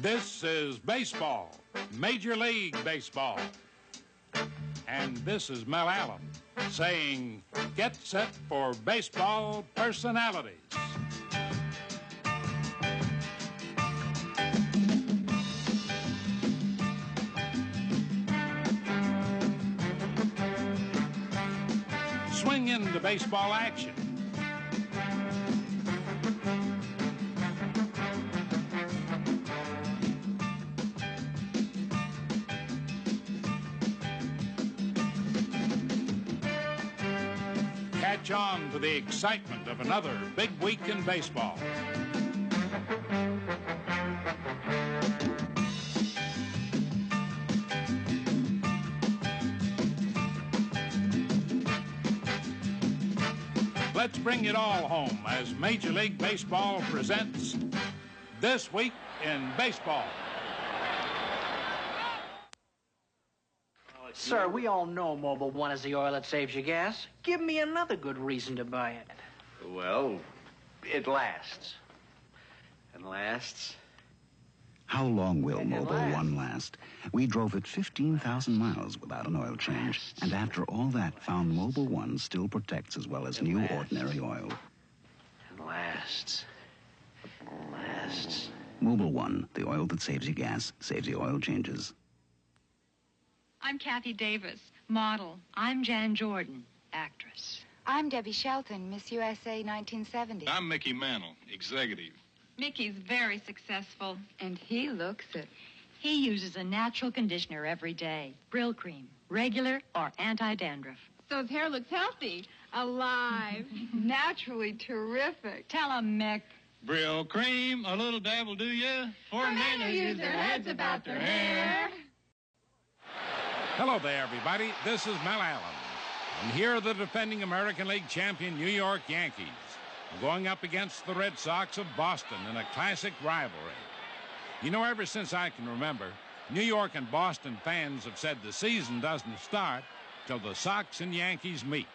This is baseball, Major League Baseball. And this is Mel Allen saying, get set for baseball personalities. Swing into baseball action. Catch on to the excitement of another big week in baseball. Let's bring it all home as Major League Baseball presents This Week in Baseball. Sir, we all know Mobil 1 is the oil that saves you gas. Give me another good reason to buy it. Well, it lasts. And lasts. How long will Mobil 1 last? We drove it 15,000 miles without an oil change. And after all that, found Mobil 1 still protects as well as new ordinary oil. And lasts. And lasts. Mobil 1, the oil that saves you gas, saves you oil changes. I'm Kathy Davis, model. I'm Jan Jordan, actress. I'm Debbie Shelton, Miss USA 1970. I'm Mickey Mantle, executive. Mickey's very successful. And he looks it. He uses a natural conditioner every day. Brill cream, regular or anti-dandruff. So his hair looks healthy, alive. Naturally terrific. Tell him, Mick. Brill cream, a little dab will do ya. For men who use their heads about their hair. Hello there, everybody. This is Mel Allen. And here are the defending American League champion New York Yankees going up against the Red Sox of Boston in a classic rivalry. You know, ever since I can remember, New York and Boston fans have said the season doesn't start till the Sox and Yankees meet.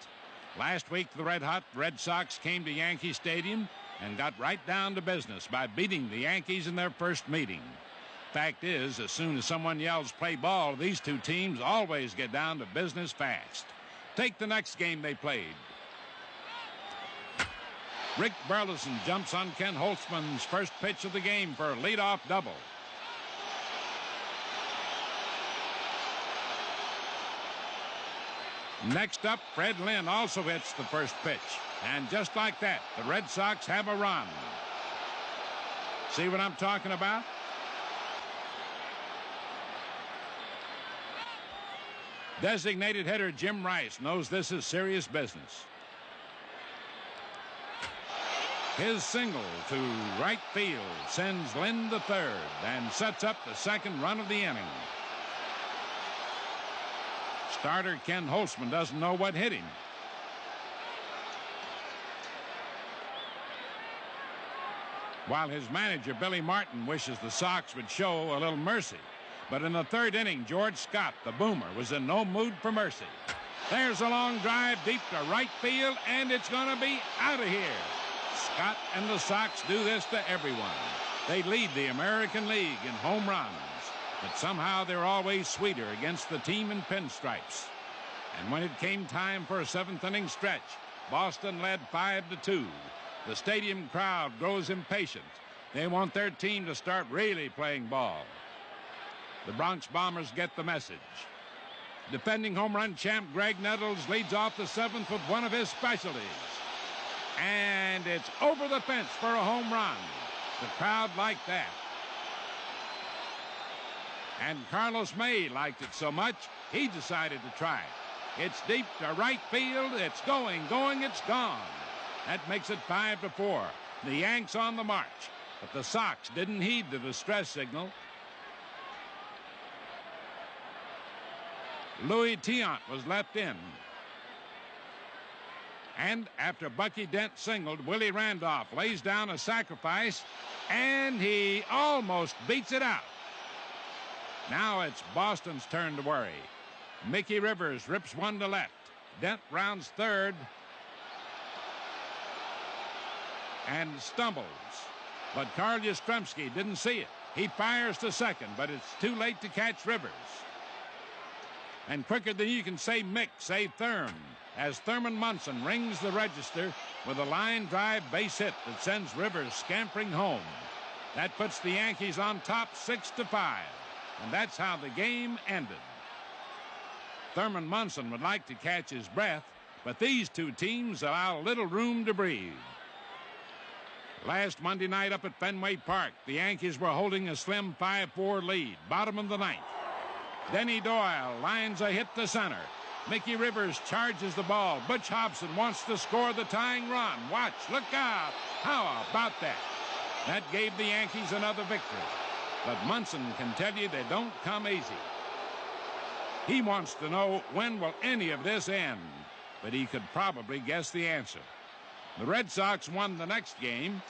Last week, the red-hot Red Sox came to Yankee Stadium and got right down to business by beating the Yankees in their first meeting. Fact is, as soon as someone yells play ball, these two teams always get down to business fast. Take the next game they played. Rick Burleson jumps on Ken Holtzman's first pitch of the game for a leadoff double. Next up, Fred Lynn also hits the first pitch. And just like that, the Red Sox have a run. See what I'm talking about? Designated hitter Jim Rice knows this is serious business. His single to right field sends Lynn to third and sets up the second run of the inning. Starter Ken Holtzman doesn't know what hit him. While his manager Billy Martin wishes the Sox would show a little mercy. But in the third inning, George Scott, the boomer, was in no mood for mercy. There's a long drive deep to right field, and it's going to be out of here. Scott and the Sox do this to everyone. They lead the American League in home runs, but somehow they're always sweeter against the team in pinstripes. And when it came time for a seventh inning stretch, Boston led 5-2. The stadium crowd grows impatient. They want their team to start really playing ball. The Bronx Bombers get the message. Defending home run champ Greg Nettles leads off the seventh with one of his specialties. And it's over the fence for a home run. The crowd liked that. And Carlos May liked it so much, he decided to try it. It's deep to right field. It's going, it's gone. That makes it 5-4. The Yanks on the march. But the Sox didn't heed the distress signal. Louis Tiant was left in. And after Bucky Dent singled, Willie Randolph lays down a sacrifice, and he almost beats it out. Now it's Boston's turn to worry. Mickey Rivers rips one to left. Dent rounds third and stumbles. But Carl Yastrzemski didn't see it. He fires to second, but it's too late to catch Rivers. And quicker than you can say Mick, say Thurm, as Thurman Munson rings the register with a line drive base hit that sends Rivers scampering home. That puts the Yankees on top 6-5, and that's how the game ended. Thurman Munson would like to catch his breath, but these two teams allow little room to breathe. Last Monday night up at Fenway Park, the Yankees were holding a slim 5-4 lead, bottom of the ninth. Denny Doyle lines a hit to center. Mickey Rivers charges the ball. Butch Hobson wants to score the tying run. Watch, look out. How about that? That gave the Yankees another victory. But Munson can tell you they don't come easy. He wants to know when will any of this end, but he could probably guess the answer. The Red Sox won the next game,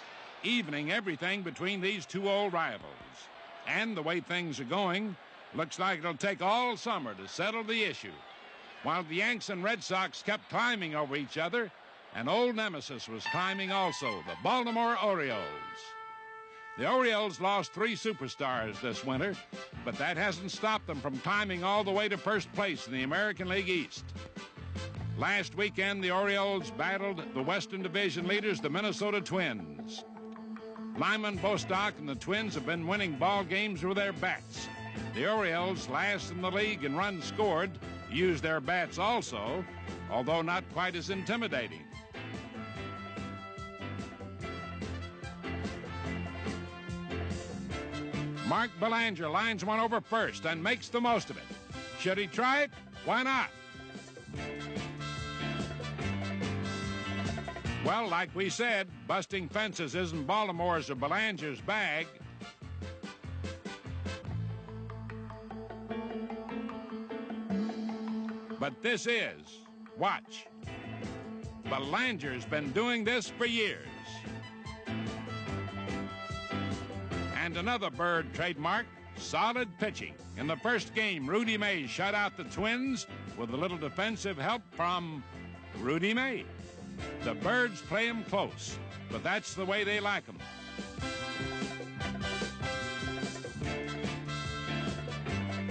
evening everything between these two old rivals. And the way things are going, looks like it'll take all summer to settle the issue. While the Yanks and Red Sox kept climbing over each other, an old nemesis was climbing also, the Baltimore Orioles. The Orioles lost 3 superstars this winter, but that hasn't stopped them from climbing all the way to first place in the American League East. Last weekend, the Orioles battled the Western Division leaders, the Minnesota Twins. Lyman Bostock and the Twins have been winning ball games with their bats. The Orioles, last in the league in runs scored, used their bats also, although not quite as intimidating. Mark Belanger lines one over first and makes the most of it. Should he try it? Why not? Well, like we said, busting fences isn't Baltimore's or Belanger's bag. But this is. Watch. Belanger's been doing this for years. And another Bird trademark, solid pitching. In the first game, Rudy May shut out the Twins with a little defensive help from Rudy May. The Birds play him close, but that's the way they like him.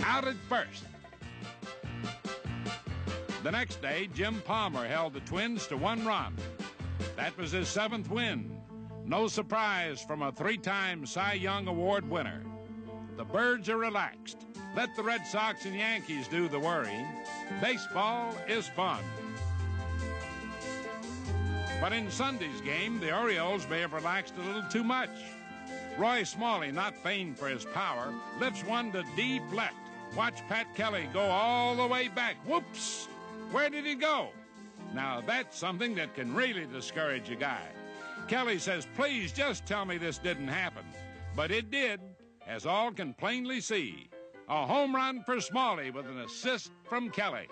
Out at first. The next day, Jim Palmer held the Twins to 1 run. That was his 7th win. No surprise from a 3-time Cy Young Award winner. The Birds are relaxed. Let the Red Sox and Yankees do the worrying. Baseball is fun. But in Sunday's game, the Orioles may have relaxed a little too much. Roy Smalley, not famed for his power, lifts one to deep left. Watch Pat Kelly go all the way back. Whoops! Where did he go? Now, that's something that can really discourage a guy. Kelly says, please just tell me this didn't happen. But it did, as all can plainly see. A home run for Smalley with an assist from Kelly.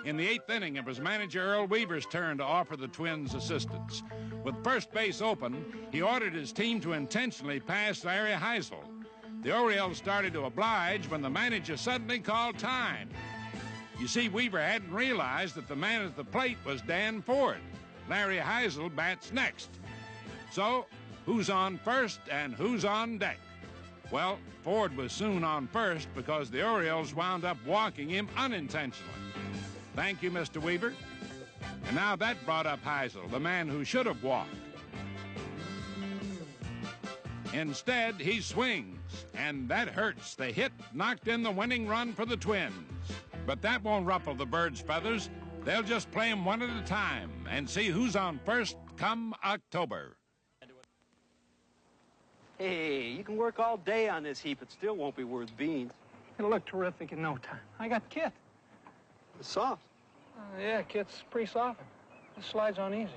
In the 8th inning, it was manager Earl Weaver's turn to offer the Twins assistance. With first base open, he ordered his team to intentionally pass Larry Heisel. The Orioles started to oblige when the manager suddenly called time. You see, Weaver hadn't realized that the man at the plate was Dan Ford. Larry Heisel bats next. So, who's on first and who's on deck? Well, Ford was soon on first because the Orioles wound up walking him unintentionally. Thank you, Mr. Weaver. And now that brought up Heisel, the man who should have walked. Instead, he swings, and that hurts. The hit knocked in the winning run for the Twins. But that won't ruffle the Birds' feathers. They'll just play them one at a time and see who's on first come October. Hey, you can work all day on this heap. It still won't be worth beans. It'll look terrific in no time. I got Kit. It's soft. Yeah, Kit's pretty soft. It slides on easy.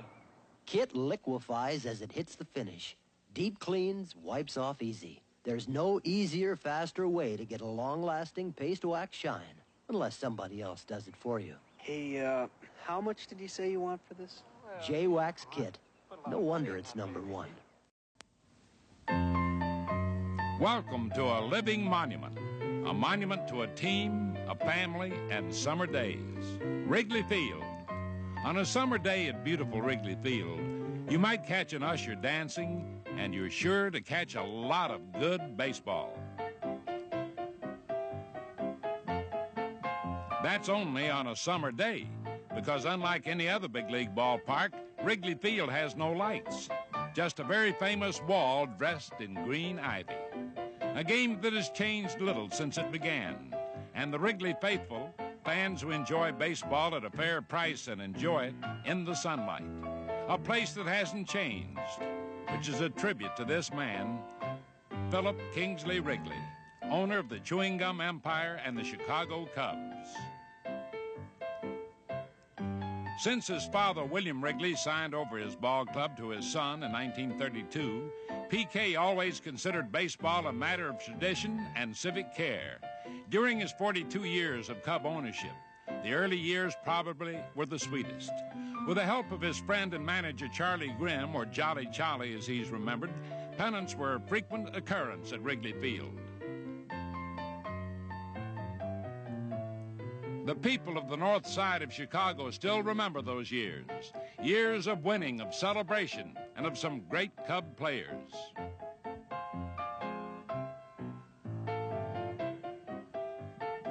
Kit liquefies as it hits the finish. Deep cleans, wipes off easy. There's no easier, faster way to get a long-lasting paste wax shine, unless somebody else does it for you. Hey, how much did you say you want for this? J-Wax Kit. No wonder it's #1. Welcome to a living monument. A monument to a team, a family, and summer days. Wrigley Field. On a summer day at beautiful Wrigley Field, you might catch an usher dancing and you're sure to catch a lot of good baseball. That's only on a summer day, because unlike any other big league ballpark, Wrigley Field has no lights, just a very famous wall dressed in green ivy. A game that has changed little since it began, and the Wrigley faithful, fans who enjoy baseball at a fair price and enjoy it in the sunlight. A place that hasn't changed, which is a tribute to this man, Philip Kingsley Wrigley, owner of the Chewing Gum Empire and the Chicago Cubs. Since his father, William Wrigley, signed over his ball club to his son in 1932, PK always considered baseball a matter of tradition and civic care. During his 42 years of Cub ownership, the early years probably were the sweetest. With the help of his friend and manager Charlie Grimm, or Jolly Charlie as he's remembered, pennants were a frequent occurrence at Wrigley Field. The people of the north side of Chicago still remember those years. Years of winning, of celebration, and of some great Cub players.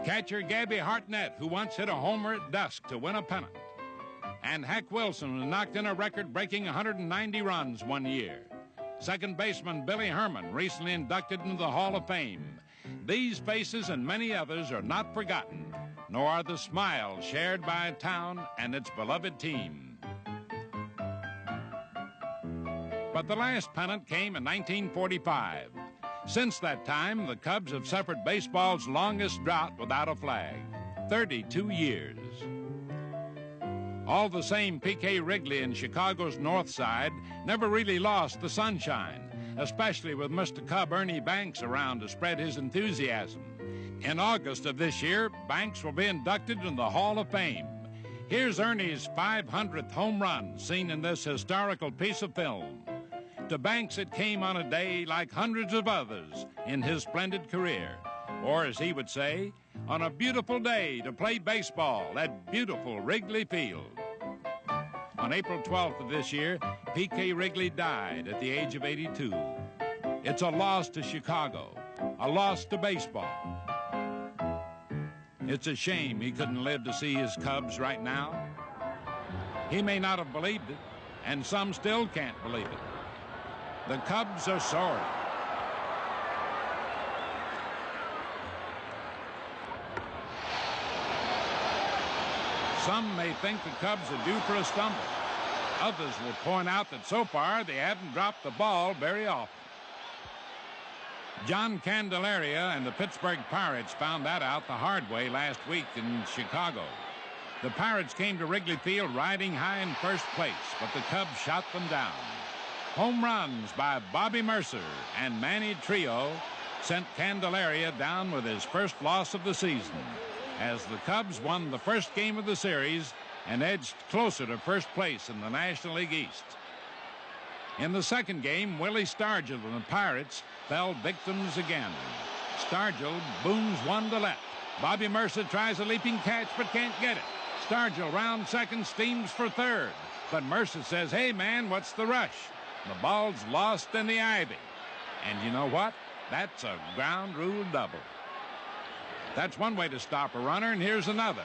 Catcher Gabby Hartnett, who once hit a homer at dusk to win a pennant. And Hack Wilson, who knocked in a record-breaking 190 runs one year. Second baseman Billy Herman, recently inducted into the Hall of Fame. These faces and many others are not forgotten, nor are the smiles shared by a town and its beloved team. But the last pennant came in 1945. Since that time, the Cubs have suffered baseball's longest drought without a flag, 32 years. All the same, P.K. Wrigley in Chicago's north side never really lost the sunshine, especially with Mr. Cub Ernie Banks around to spread his enthusiasm. In August of this year, Banks will be inducted in the Hall of Fame. Here's Ernie's 500th home run seen in this historical piece of film. To Banks, it came on a day like hundreds of others in his splendid career. Or, as he would say, on a beautiful day to play baseball at beautiful Wrigley Field. On April 12th of this year, P.K. Wrigley died at the age of 82. It's a loss to Chicago, a loss to baseball. It's a shame he couldn't live to see his Cubs right now. He may not have believed it, and some still can't believe it. The Cubs are sorry. Some may think the Cubs are due for a stumble. Others will point out that so far they haven't dropped the ball very often. John Candelaria and the Pittsburgh Pirates found that out the hard way last week in Chicago. The Pirates came to Wrigley Field riding high in first place, but the Cubs shot them down. Home runs by Bobby Mercer and Manny Trio sent Candelaria down with his first loss of the season, as the Cubs won the first game of the series and edged closer to first place in the National League East. In the second game, Willie Stargell and the Pirates fell victims again. Stargell booms one to left. Bobby Mercer tries a leaping catch but can't get it. Stargell round second, steams for third. But Mercer says, "Hey, man, what's the rush?" The ball's lost in the ivy. And you know what? That's a ground rule double. That's one way to stop a runner, and here's another.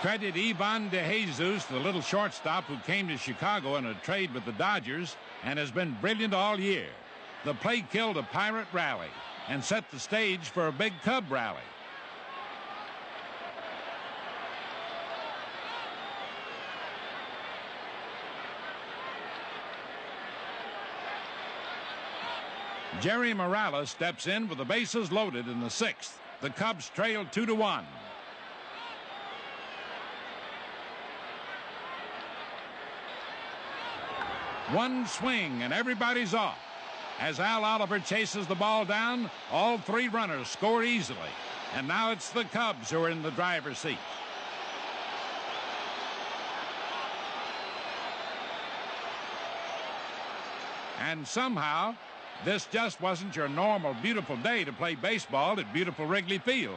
Credit Ivan DeJesus, the little shortstop who came to Chicago in a trade with the Dodgers and has been brilliant all year. The play killed a Pirate rally and set the stage for a big Cub rally. Jerry Morales steps in with the bases loaded in the sixth. The Cubs trail 2-1. One swing and everybody's off. As Al Oliver chases the ball down, all three runners score easily. And now it's the Cubs who are in the driver's seat. And somehow, this just wasn't your normal beautiful day to play baseball at beautiful Wrigley Field.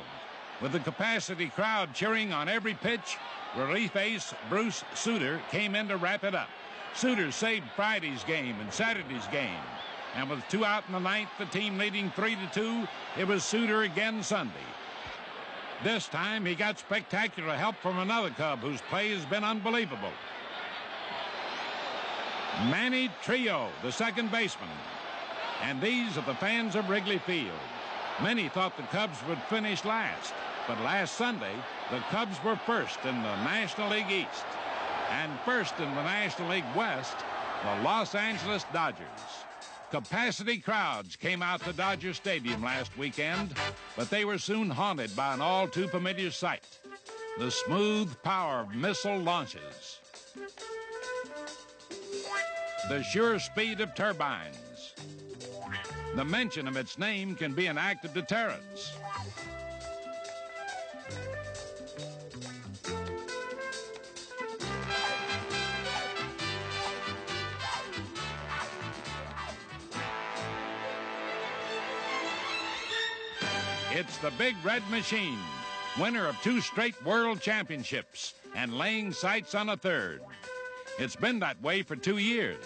With the capacity crowd cheering on every pitch, relief ace Bruce Sutter came in to wrap it up. Suter saved Friday's game and Saturday's game. And with 2 out in the 9th, the team leading 3-2, it was Suter again Sunday. This time, he got spectacular help from another Cub whose play has been unbelievable. Manny Trillo, the second baseman. And these are the fans of Wrigley Field. Many thought the Cubs would finish last, but last Sunday, the Cubs were first in the National League East. And first in the National League West, the Los Angeles Dodgers. Capacity crowds came out to Dodger Stadium last weekend, but they were soon haunted by an all-too-familiar sight, the smooth power of missile launches, the sure speed of turbines. The mention of its name can be an act of deterrence. It's the Big Red Machine, winner of 2 straight world championships and laying sights on a 3rd. It's been that way for 2 years,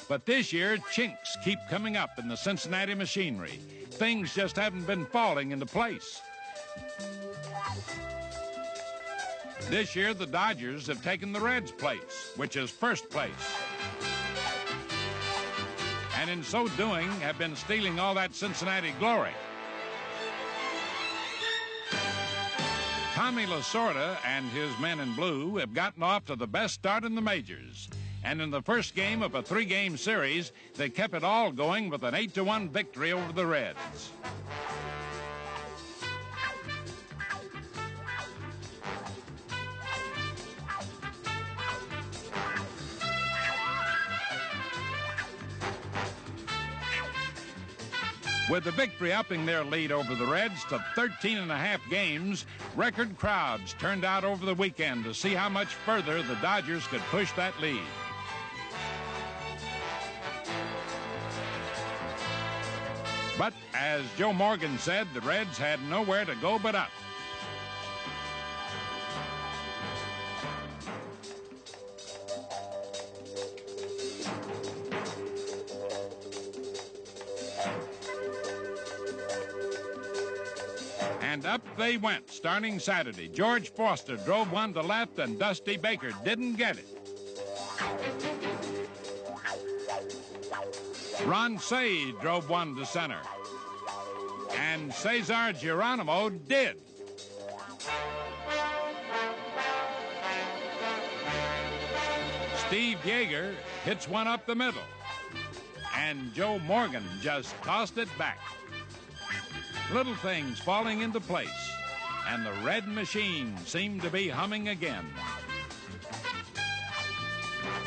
but this year chinks keep coming up in the Cincinnati machinery. Things just haven't been falling into place. This year the Dodgers have taken the Reds' place, which is first place. And in so doing have been stealing all that Cincinnati glory. Tommy Lasorda and his men in blue have gotten off to the best start in the majors. And in the first game of a 3-game series, they kept it all going with an 8-1 victory over the Reds. With the victory upping their lead over the Reds to 13.5 games, record crowds turned out over the weekend to see how much further the Dodgers could push that lead. But as Joe Morgan said, the Reds had nowhere to go but up. And up they went, starting Saturday. George Foster drove one to left, and Dusty Baker didn't get it. Ron Say drove one to center. And Cesar Geronimo did. Steve Yeager hits one up the middle. And Joe Morgan just tossed it back. Little things falling into place, and the Red Machine seemed to be humming again.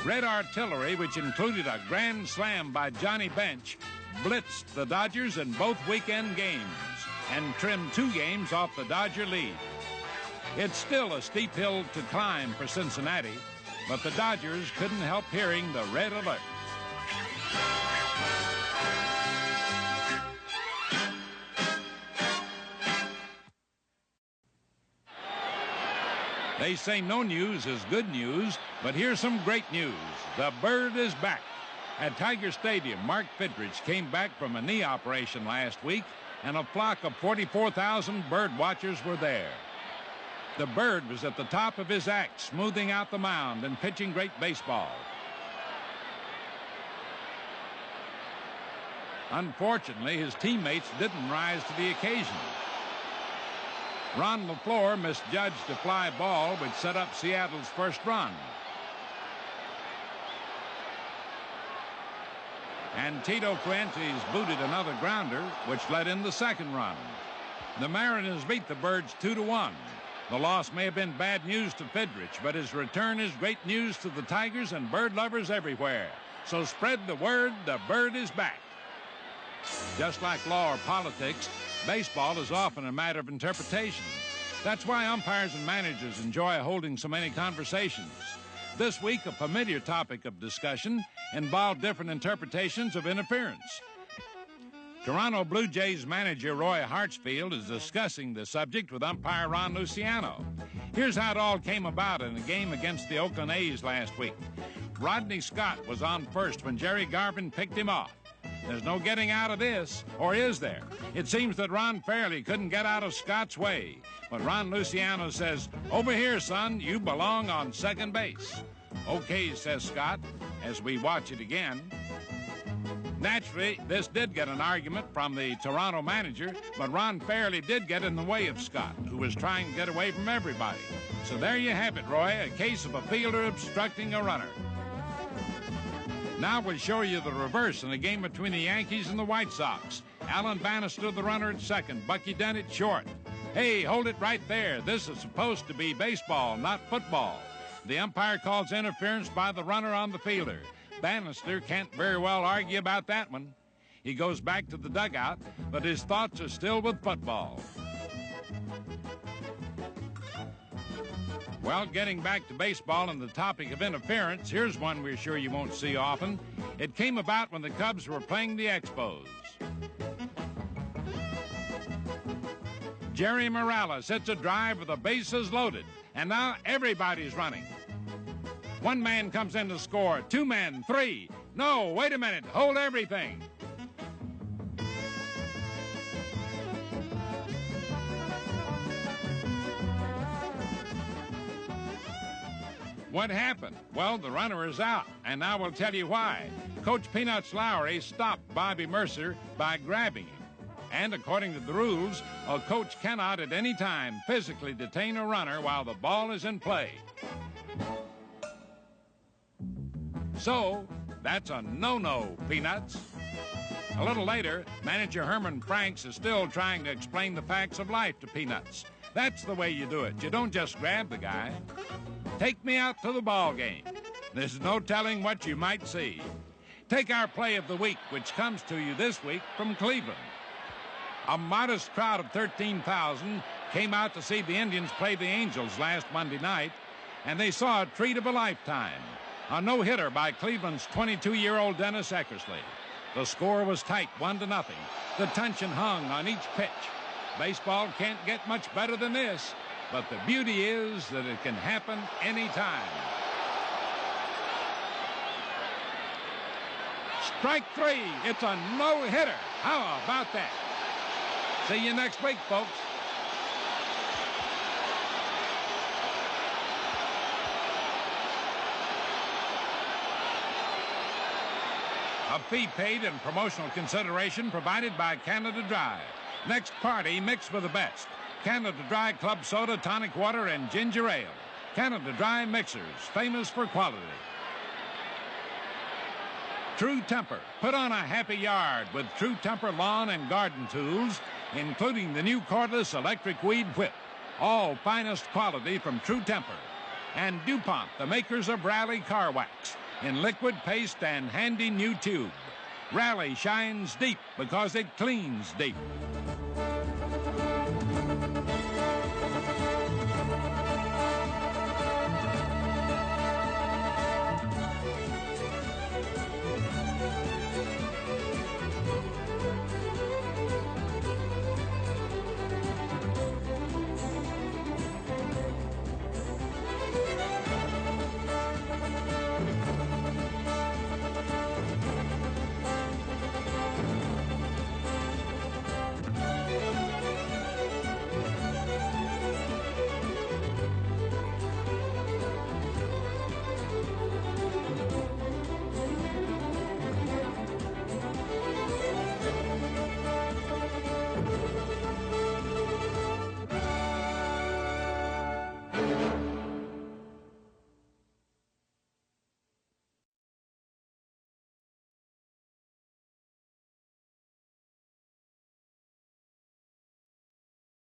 Red Artillery, which included a grand slam by Johnny Bench, blitzed the Dodgers in both weekend games and trimmed 2 games off the Dodger lead. It's still a steep hill to climb for Cincinnati, but the Dodgers couldn't help hearing the red alert. They say no news is good news, but here's some great news. The bird is back. At Tiger Stadium, Mark Fidrich came back from a knee operation last week, and a flock of 44,000 bird watchers were there. The bird was at the top of his act, smoothing out the mound and pitching great baseball. Unfortunately, his teammates didn't rise to the occasion. Ron LaFleur misjudged a fly ball, which set up Seattle's first run. And Tito Fuentes booted another grounder, which led in the second run. The Mariners beat the Birds 2-1. The loss may have been bad news to Fidrich, but his return is great news to the Tigers and bird lovers everywhere. So spread the word, the bird is back. Just like law or politics, baseball is often a matter of interpretation. That's why umpires and managers enjoy holding so many conversations. This week, a familiar topic of discussion involved different interpretations of interference. Toronto Blue Jays manager Roy Hartsfield is discussing the subject with umpire Ron Luciano. Here's how it all came about in a game against the Oakland A's last week. Rodney Scott was on first when Jerry Garvin picked him off. There's no getting out of this, or is there? It seems that Ron Fairley couldn't get out of Scott's way. But Ron Luciano says, "Over here, son, you belong on second base." "Okay," says Scott, as we watch it again. Naturally, this did get an argument from the Toronto manager, but Ron Fairley did get in the way of Scott, who was trying to get away from everybody. So there you have it, Roy, a case of a fielder obstructing a runner. Now we'll show you the reverse in the game between the Yankees and the White Sox. Alan Bannister, the runner, at second. Bucky Dent at short. Hey, hold it right there. This is supposed to be baseball, not football. The umpire calls interference by the runner on the fielder. Bannister can't very well argue about that one. He goes back to the dugout, but his thoughts are still with football. Well, getting back to baseball and the topic of interference, here's one we're sure you won't see often. It came about when the Cubs were playing the Expos. Jerry Morales hits a drive with the bases loaded, and now everybody's running. One man comes in to score, two men, three. No, wait a minute, hold everything. What happened? Well, the runner is out, and now we'll tell you why. Coach Peanuts Lowry stopped Bobby Mercer by grabbing him. And according to the rules, a coach cannot at any time physically detain a runner while the ball is in play. So, that's a no-no, Peanuts. A little later, manager Herman Franks is still trying to explain the facts of life to Peanuts. That's the way you do it. You don't just grab the guy. Take me out to the ball game. There's no telling what you might see. Take our play of the week, which comes to you this week from Cleveland. A modest crowd of 13,000 came out to see the Indians play the Angels last Monday night, and they saw a treat of a lifetime. A no-hitter by Cleveland's 22-year-old Dennis Eckersley. The score was tight, 1-0. The tension hung on each pitch. Baseball can't get much better than this, but the beauty is that it can happen anytime. Strike three. It's a no-hitter. How about that? See you next week, folks. A fee paid and promotional consideration provided by Canada Dry. Next party, mix with the best. Canada Dry Club Soda, Tonic Water, and Ginger Ale. Canada Dry Mixers, famous for quality. True Temper. Put on a happy yard with True Temper lawn and garden tools, including the new cordless electric weed whip. All finest quality from True Temper. And DuPont, the makers of Rally Car Wax, in liquid, paste, and handy new tube. Rally shines deep because it cleans deep.